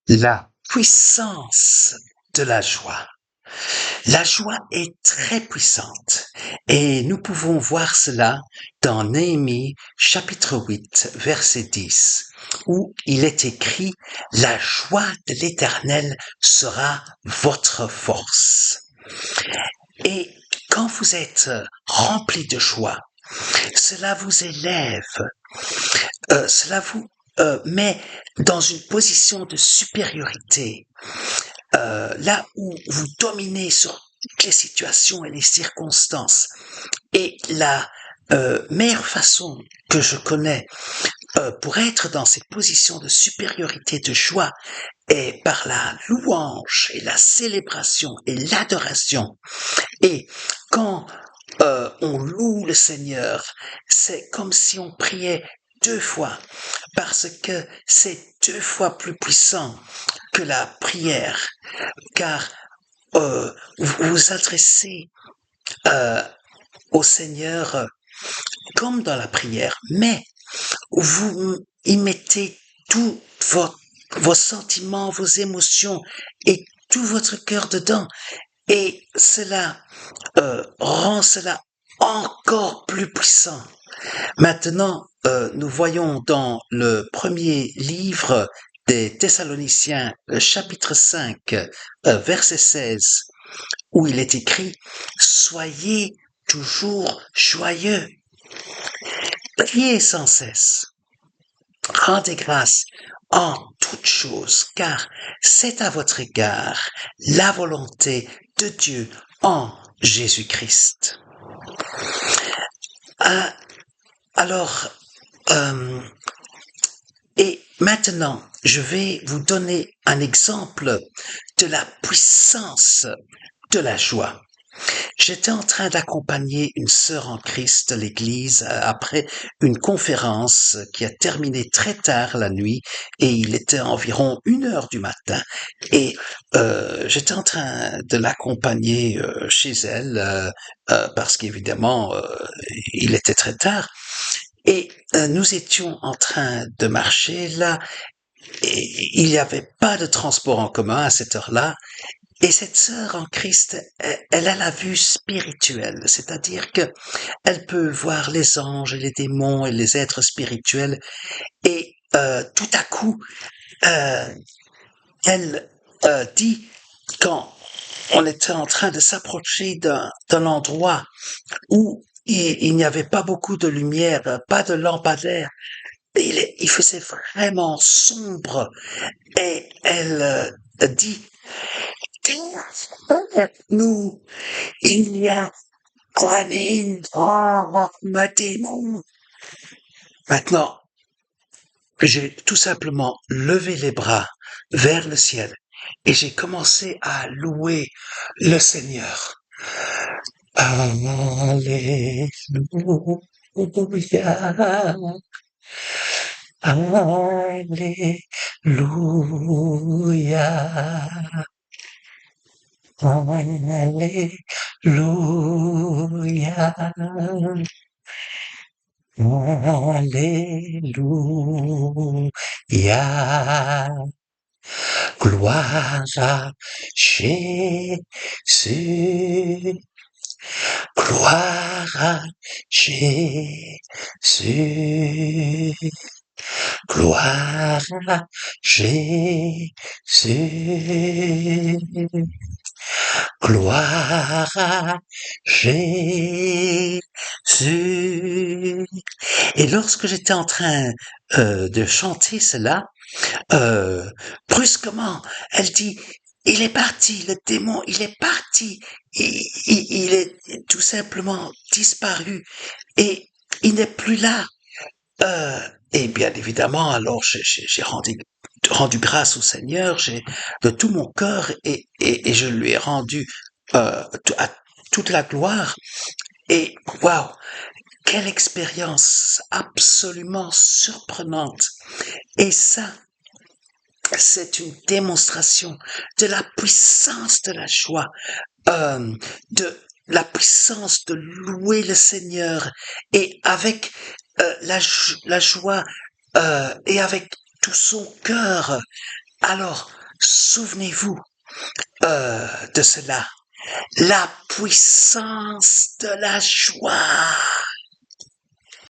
La puissance de la joie. La joie est très puissante et nous pouvons voir cela dans Néhémie chapitre 8 verset 10 où il est écrit: La joie de l'Éternel sera votre force. Et quand vous êtes rempli de joie, cela vous élève, cela vous met dans une position de supériorité, là où vous dominez sur toutes les situations et les circonstances. Et la meilleure façon que je connais pour être dans cette position de supériorité, de joie, est par la louange et la célébration et l'adoration. Et quand on loue le Seigneur, c'est comme si on priait deux fois, parce que c'est deux fois plus puissant que la prière, car vous vous adressez euh, au Seigneur comme dans la prière, mais vous y mettez tous vos sentiments, vos émotions et tout votre cœur dedans. Et cela rend cela encore plus puissant. Maintenant, nous voyons dans le premier livre des Thessaloniciens, chapitre 5, verset 16, où il est écrit: Soyez toujours joyeux, priez sans cesse, rendez grâce en toutes choses, car c'est à votre égard la volonté de Dieu en Jésus-Christ. Ah, alors, euh, et maintenant, je vais vous donner un exemple de la puissance de la joie. J'étais en train d'accompagner une sœur en Christ à l'église après une conférence qui a terminé très tard la nuit et il était environ 1 heure du matin et j'étais en train de l'accompagner chez elle parce qu'évidemment il était très tard et nous étions en train de marcher là et il n'y avait pas de transport en commun à cette heure-là et cette sœur en Christ, elle a la vue spirituelle, c'est-à-dire que elle peut voir les anges et les démons et les êtres spirituels. Et tout à coup, euh, elle dit, quand on était en train de s'approcher d'un endroit où il n'y avait pas beaucoup de lumière, pas de lampadaire, il faisait vraiment sombre, et elle dit, nous, il y a un énorme démon. Maintenant, j'ai tout simplement levé les bras vers le ciel et j'ai commencé à louer le Seigneur. Alléluia, Alléluia, Alléluia, Alléluia. Gloire à Jésus, gloire à Jésus, gloire à Jésus, gloire à Jésus. Et lorsque j'étais en train de chanter cela, euh, brusquement, elle dit, il est parti, le démon, il est parti. Il est tout simplement disparu et il n'est plus là. Et bien évidemment, alors j'ai rendu grâce au Seigneur, j'ai de tout mon cœur et je lui ai rendu à toute la gloire. Et waouh, quelle expérience absolument surprenante. Et ça, c'est une démonstration de la puissance de la joie, de la puissance de louer le Seigneur et avec la joie et avec tout son cœur, Alors, souvenez-vous de cela, la puissance de la joie.